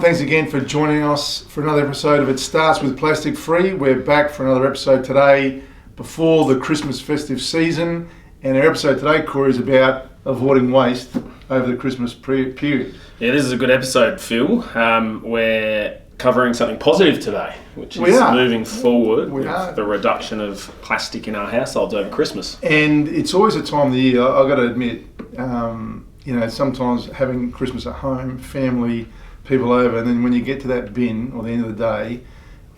thanks again for joining us for another episode of It Starts With Plastic Free. We're back for another episode today before the Christmas festive season. And our episode today, Corey, is about avoiding waste over the Christmas period. Yeah, this is a good episode, Phil. We're covering something positive today, which is moving forward with the reduction of plastic in our households over Christmas. And it's always a time of the year, I've got to admit, sometimes having Christmas at home, family, people over, and then when you get to that bin or the end of the day,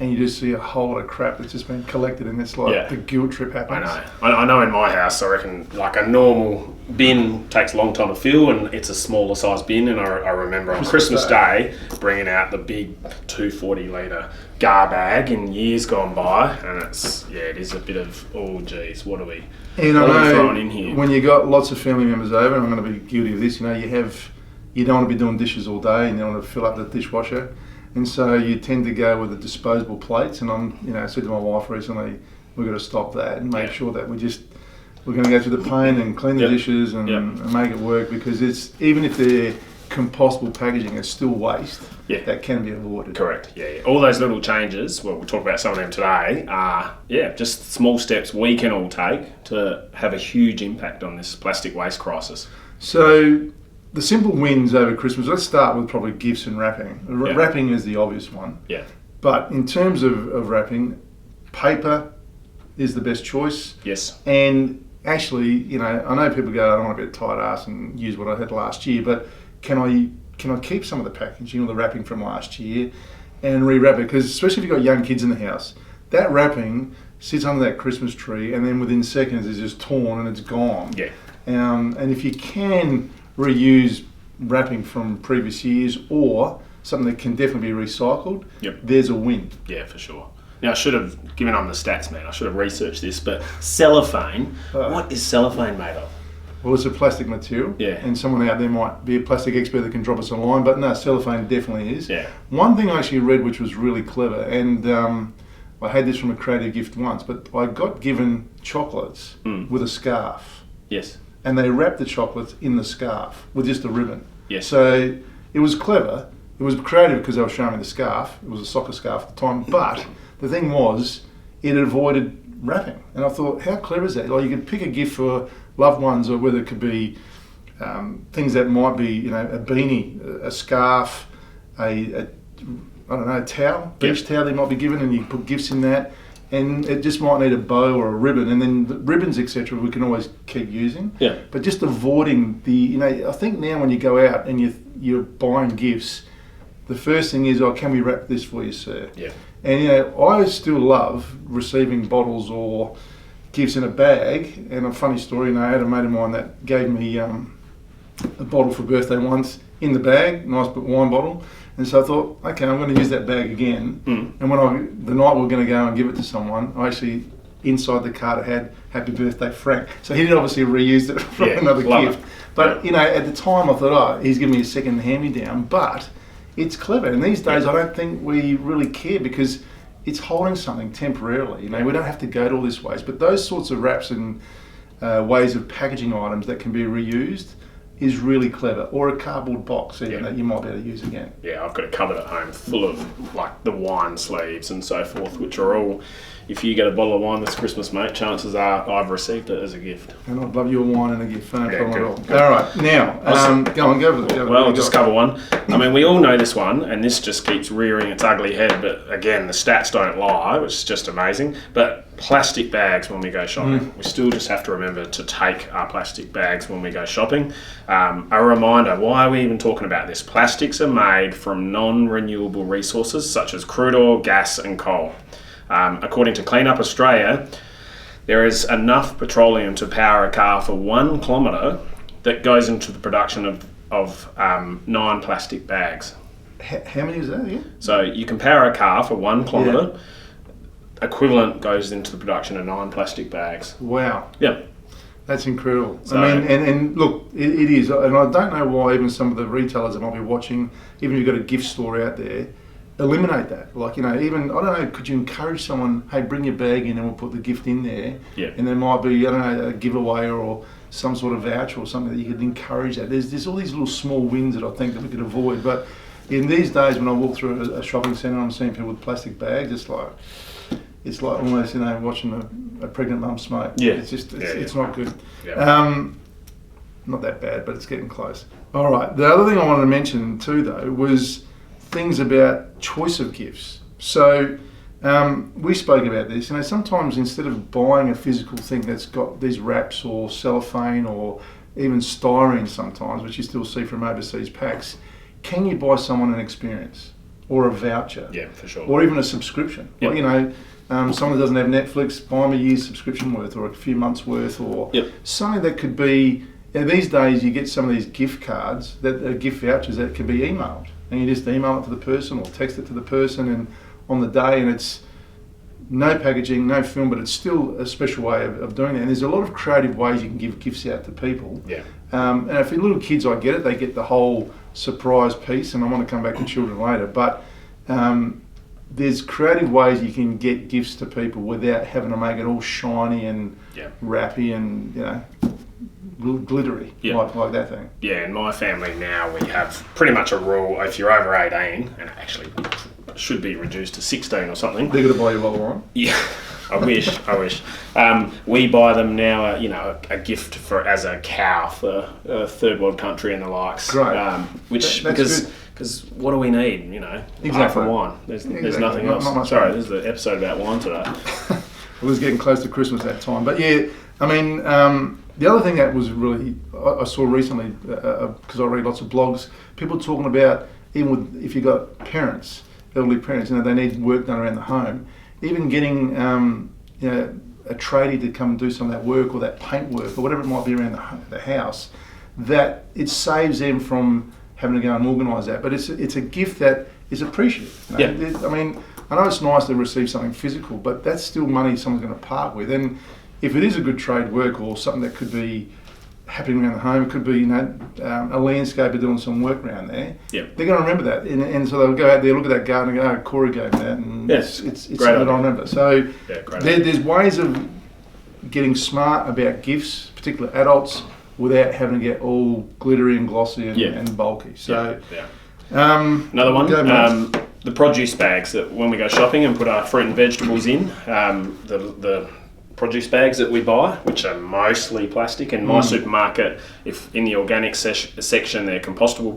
and you just see a whole lot of crap that's just been collected, and it's like the guilt trip happens. I know in my house, I reckon like a normal bin takes a long time to fill, and it's a smaller size bin, and I remember on Christmas Day bringing out the big 240 litre gar bag in years gone by, and it is a bit of, oh geez, what are we throwing in here? When you got lots of family members over, and I'm going to be guilty of this, you don't want to be doing dishes all day, and you don't want to fill up the dishwasher. And so you tend to go with the disposable plates, and I said to my wife recently, we've got to stop that and make sure that we're going to go through the pain and clean the dishes and make it work, because it's, even if they're compostable packaging, it's still waste that can be avoided. Correct. Yeah. All those little changes, we'll talk about some of them today, are just small steps we can all take to have a huge impact on this plastic waste crisis. So the simple wins over Christmas, let's start with probably gifts and wrapping. Wrapping is the obvious one. Yeah. But in terms of wrapping, paper is the best choice. Yes. And actually, I know people go, I don't want to be a tight ass and use what I had last year, but can I keep some of the packaging or the wrapping from last year and rewrap it? Because especially if you've got young kids in the house, that wrapping sits under that Christmas tree, and then within seconds it's just torn and it's gone. Yeah. And if you can reuse wrapping from previous years or something that can definitely be recycled, there's a win. Yeah, for sure. Now, I should have given on the stats, man. I should have researched this, but cellophane, what is cellophane made of? Well, it's a plastic material, and someone out there might be a plastic expert that can drop us a line, but no, cellophane definitely is. Yeah. One thing I actually read which was really clever, and I had this from a creative gift once, but I got given chocolates with a scarf. Yes. And they wrapped the chocolates in the scarf with just a ribbon. Yes. So it was clever. It was creative because they were showing me the scarf. It was a soccer scarf at the time. But the thing was, it avoided wrapping. And I thought, how clever is that? Like, you could pick a gift for loved ones, or whether it could be things that might be, a beanie, a scarf, a towel, beach towel they might be given, and you put gifts in that. And it just might need a bow or a ribbon, and then the ribbons, etc., we can always keep using. Yeah. But just avoiding I think now when you go out and you're buying gifts, the first thing is, can we wrap this for you, sir? Yeah. And I still love receiving bottles or gifts in a bag. And a funny story, I had a mate of mine that gave me a bottle for birthday once in the bag, nice wine bottle. And so I thought, okay, I'm going to use that bag again. And when the night we were going to go and give it to someone, I actually, inside the card, it had "Happy Birthday, Frank." So he obviously reused it from another gift. But at the time I thought, he's giving me a second hand-me-down. But it's clever. And these days I don't think we really care, because it's holding something temporarily. We don't have to go to all this waste. But those sorts of wraps and ways of packaging items that can be reused is really clever. Or a cardboard box that you might be able to use again. Yeah, I've got a cupboard at home full of like the wine sleeves and so forth, which are all, if you get a bottle of wine this Christmas, mate, chances are I've received it as a gift. And I'd love you a wine and a gift, no problem at all. All right, now, go with it. Well, I'll just cover one. I mean, we all know this one, and this just keeps rearing its ugly head, but again, the stats don't lie, which is just amazing. But plastic bags when we go shopping. We still just have to remember to take our plastic bags when we go shopping. A reminder, why are we even talking about this? Plastics are made from non-renewable resources such as crude oil, gas and coal. According to Clean Up Australia, there is enough petroleum to power a car for 1 kilometre that goes into the production of 9 plastic bags. How many is that again? So you can power a car for 1 kilometre, equivalent goes into the production of 9 plastic bags. Wow. Yeah. That's incredible. So, I mean, and look, it is, and I don't know why even some of the retailers that might be watching, even if you've got a gift store out there, eliminate that. Like, even, I don't know, could you encourage someone, hey, bring your bag in and we'll put the gift in there? Yeah. And there might be, I don't know, a giveaway or some sort of voucher or something that you could encourage that. There's all these little small wins that I think that we could avoid. But in these days when I walk through a shopping centre, I'm seeing people with plastic bags. It's like almost watching a pregnant mum smoke. Yeah, it's not good. Yeah. Not that bad, but it's getting close. All right. The other thing I wanted to mention too, though, was things about choice of gifts. So we spoke about this. Sometimes instead of buying a physical thing that's got these wraps or cellophane or even styrene sometimes, which you still see from overseas packs, can you buy someone an experience or a voucher? Yeah, for sure. Or even a subscription. Yep. Someone that doesn't have Netflix, buy them a year's subscription worth or a few months worth, or Yep. something that could be. These days you get some of these gift cards, gift vouchers that can be emailed, and you just email it to the person or text it to the person, and on the day, and it's no packaging, no film, but it's still a special way of doing that. And there's a lot of creative ways you can give gifts out to people. Yeah. And if you're little kids, I get it; they get the whole surprise piece, and I want to come back to children later, but. There's creative ways you can get gifts to people without having to make it all shiny and wrappy and glittery, like that thing. Yeah, in my family now we have pretty much a rule: if you're over 18, and actually should be reduced to 16 or something. They're going to buy you a bottle of wine. Yeah, I wish. We buy them now, a gift as a cow for a third world country and the likes. Great. Because what do we need? Apart from wine. There's nothing else. Not much. Sorry, this is the episode about wine today. It was getting close to Christmas that time, but yeah, the other thing that was really I saw recently, because I read lots of blogs, people talking about even if you've got parents, elderly parents, they need work done around the home, even getting a tradie to come and do some of that work or that paint work or whatever it might be around the house, that it saves them from having to go and organise that. But it's a gift that is appreciated. Yeah. I know it's nice to receive something physical, but that's still money someone's going to part with. And if it is a good trade work or something that could be happening around the home, it could be a landscaper doing some work around there. Yeah. They're going to remember that, and so they'll go out there, look at that garden, and go, "Oh, Corey gave me that," and it's something that I remember. So there's ways of getting smart about gifts, particularly adults, without having to get all glittery and glossy and bulky. So another one. The produce bags that when we go shopping and put our fruit and vegetables in, the produce bags that we buy, which are mostly plastic. In my supermarket, if in the organic section, they're compostable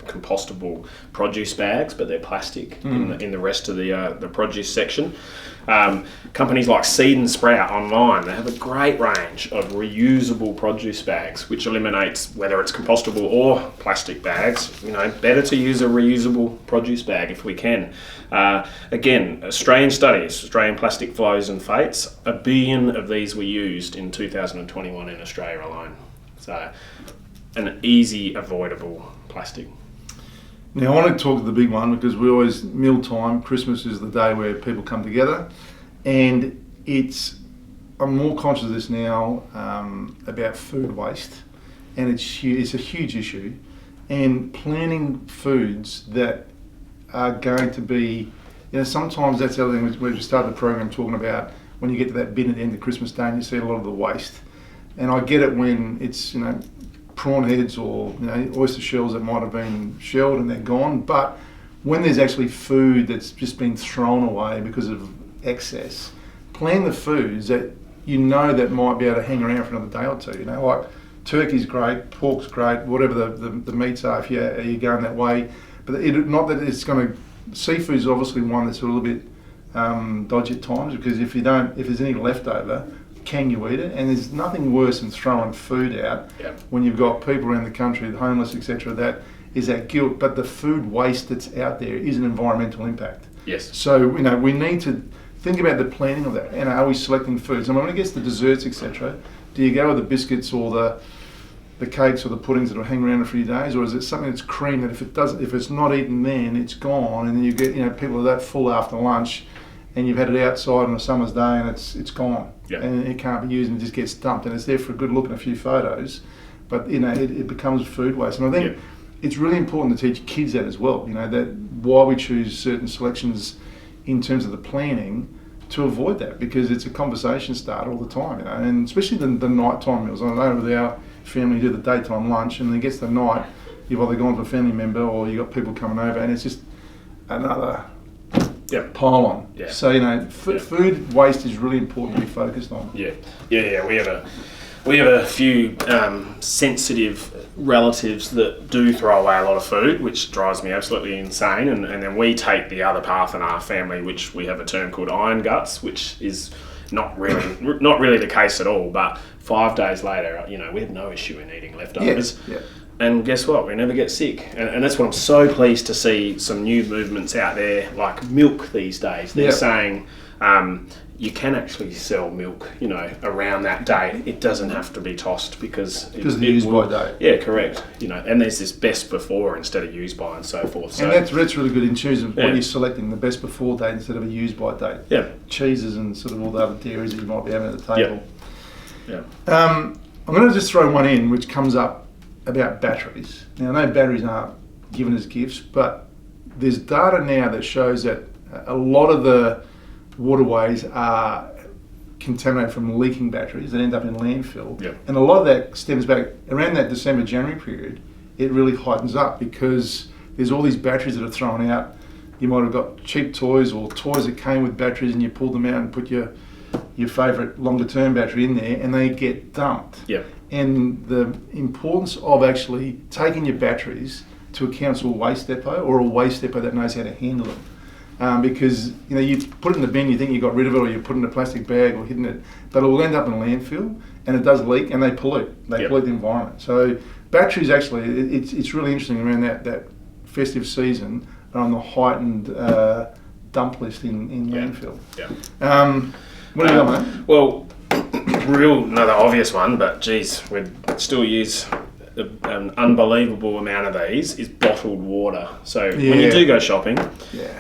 compostable produce bags, but they're plastic in the rest of the produce section. Companies like Seed and Sprout online, they have a great range of reusable produce bags, which eliminates whether it's compostable or plastic bags. Better to use a reusable produce bag if we can. Again, Australian studies, Australian plastic flows and fates, 1 billion of these were used in 2021 in Australia alone. So, an easy, avoidable plastic. Now, I want to talk to the big one because we always, mealtime, Christmas is the day where people come together, and I'm more conscious of this now about food waste, and it's a huge issue, and planning foods that are going to be, sometimes that's the other thing we started the program talking about, when you get to that bin at the end of Christmas Day and you see a lot of the waste. And I get it when it's, prawn heads or oyster shells that might have been shelled and they're gone, but when there's actually food that's just been thrown away because of excess, plan the foods that that might be able to hang around for another day or two. Like turkey's great, pork's great, whatever the meats are if you're going that way, but not that it's going to. Seafood's obviously one that's a little bit dodgy at times, because if there's any leftover, can you eat it? And there's nothing worse than throwing food out when you've got people around the country, the homeless, etc. That is that guilt, but the food waste that's out there is an environmental impact. Yes. So we need to think about the planning of that. And are we selecting foods? And when it gets to desserts, etc., do you go with the biscuits or the cakes or the puddings that will hang around a few days, or is it something that's cream that if it's not eaten then it's gone, and then you get people are that full after lunch, and you've had it outside on a summer's day and it's gone, and it can't be used and it just gets dumped, and it's there for a good look and a few photos, but it becomes food waste. And I think it's really important to teach kids that as well. That why we choose certain selections in terms of the planning to avoid that, because it's a conversation starter all the time. And especially the nighttime meals. I know with our family do the daytime lunch, and then it gets to night, you've either gone to a family member or you've got people coming over, and it's just another pile on. Yeah. So, food waste is really important to be focused on. Yeah. We have a few sensitive relatives that do throw away a lot of food, which drives me absolutely insane. And then we take the other path in our family, which we have a term called iron guts, which is not really the case at all. But 5 days later, we have no issue in eating leftovers. Yeah. And guess what? We never get sick. And that's what I'm so pleased to see some new movements out there, like milk these days. They're saying you can actually sell milk, around that date. It doesn't have to be tossed because of the use-by date. Yeah, correct. And there's this best before instead of use-by and so forth. So, and that's really good in terms of what you're selecting, the best before date instead of a use-by date. Yeah. Cheeses and sort of all the other dairies that you might be having at the table. Yeah. I'm going to just throw one in which comes up about batteries. Now, I know batteries aren't given as gifts, but there's data now that shows that a lot of the waterways are contaminated from leaking batteries that end up in landfill. Yeah. And a lot of that stems back around that December, January period. It really heightens up because there's all these batteries that are thrown out. You might have got cheap toys or toys that came with batteries and you pulled them out and put your favourite longer term battery in there and they get dumped. Yeah. And the importance of actually taking your batteries to a council waste depot or a waste depot that knows how to handle them. Because you put it in the bin, you think you got rid of it, or you put it in a plastic bag or hidden it, but it will end up in a landfill and it does leak and they pollute. They pollute the environment. So batteries actually, it's really interesting around that festive season are on the heightened dump list in landfill. Yeah. What do you got, mate? Well, another obvious one, but geez, we'd still use an unbelievable amount of these, is bottled water. So when you do go shopping,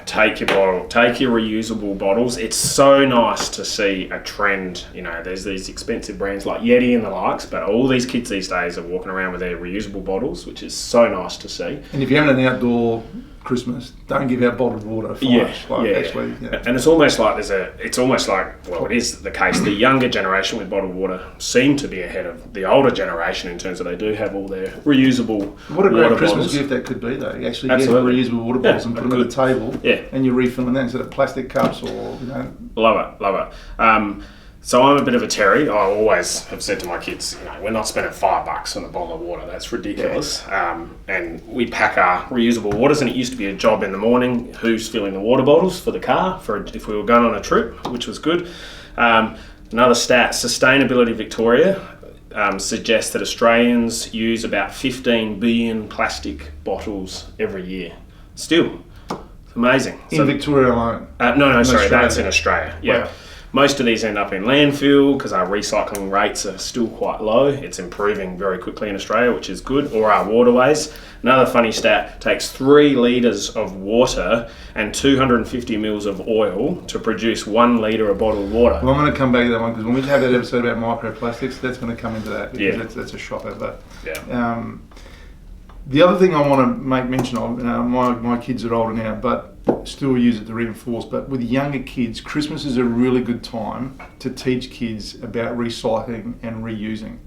take your bottle, take your reusable bottles. It's so nice to see a trend. There's these expensive brands like Yeti and the likes, but all these kids these days are walking around with their reusable bottles, which is so nice to see. And if you're having an outdoor Christmas, don't give out bottled water. Actually, and it's almost like it is the case. The younger generation with bottled water seem to be ahead of the older generation in terms of they do have all their reusable. What a great water Christmas bottles. gift that could be, though. You actually Absolutely. get reusable water bottles and put them at the table, and you refill them instead of plastic cups or. Love it. So I'm a bit of a terry. I always have said to my kids, we're not spending $5 on a bottle of water. That's ridiculous. And we pack our reusable waters, and it used to be a job in the morning. Who's filling the water bottles for the car if we were going on a trip, which was good. Another stat: Sustainability Victoria suggests that Australians use about 15 billion plastic bottles every year. Still, it's amazing. In Victoria alone? Sorry, that's in Australia. Yeah. Wow. Most of these end up in landfill because our recycling rates are still quite low. It's improving very quickly in Australia, which is good. Or our waterways. Another funny stat, takes 3 litres of water and 250 mils of oil to produce 1 litre of bottled water. Well, I'm going to come back to that one because when we have that episode about microplastics, that's going to come into that because that's a shocker. But the other thing I want to make mention of, my kids are older now, but still use it to reinforce, but with younger kids, Christmas is a really good time to teach kids about recycling and reusing.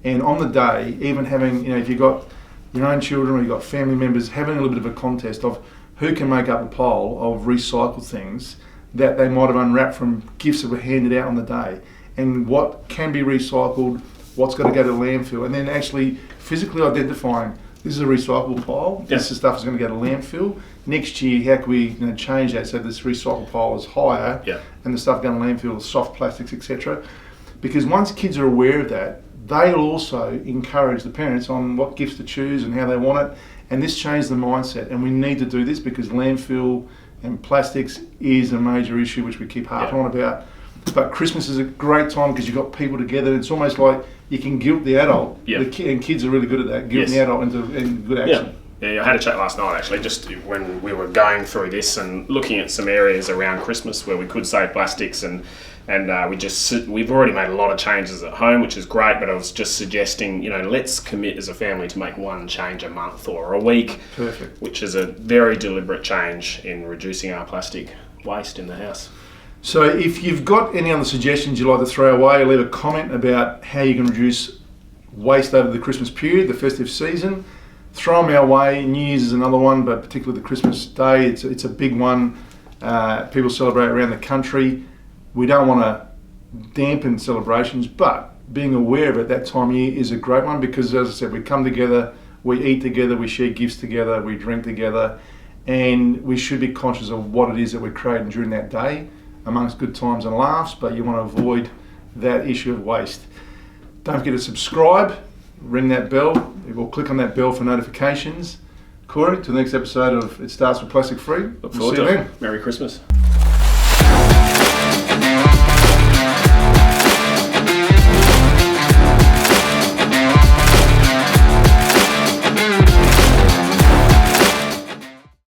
And on the day, even having, if you've got your own children or you've got family members, having a little bit of a contest of who can make up a pile of recycled things that they might have unwrapped from gifts that were handed out on the day, and what can be recycled, what's got to go to landfill, and then actually physically identifying this is a recyclable pile. This stuff is going to go to landfill. Next year, how can we change that so this recycled pile is higher and the stuff going to landfill, soft plastics, etc. Because once kids are aware of that, they'll also encourage the parents on what gifts to choose and how they want it. And this changed the mindset. And we need to do this because landfill and plastics is a major issue which we keep harping on about. But Christmas is a great time because you've got people together. It's almost like you can guilt the adult, and kids are really good at that, guilting the adult into good action. Yeah, I had a chat last night actually, just when we were going through this and looking at some areas around Christmas where we could save plastics, and we've already made a lot of changes at home, which is great. But I was just suggesting, let's commit as a family to make one change a month or a week, which is a very deliberate change in reducing our plastic waste in the house. So if you've got any other suggestions you'd like to throw away, leave a comment about how you can reduce waste over the Christmas period, the festive season. throw them our way. New Year's is another one, but particularly the Christmas Day, it's a big one. People celebrate around the country. We don't want to dampen celebrations, but being aware of it that time of year is a great one because, as I said, we come together, we eat together, we share gifts together, we drink together, and we should be conscious of what it is that we're creating during that day amongst good times and laughs, but you want to avoid that issue of waste. Don't forget to subscribe, ring that bell, we'll click on that bell for notifications. Corey, to the next episode of It Starts with Plastic Free. Look forward to it. Merry Christmas.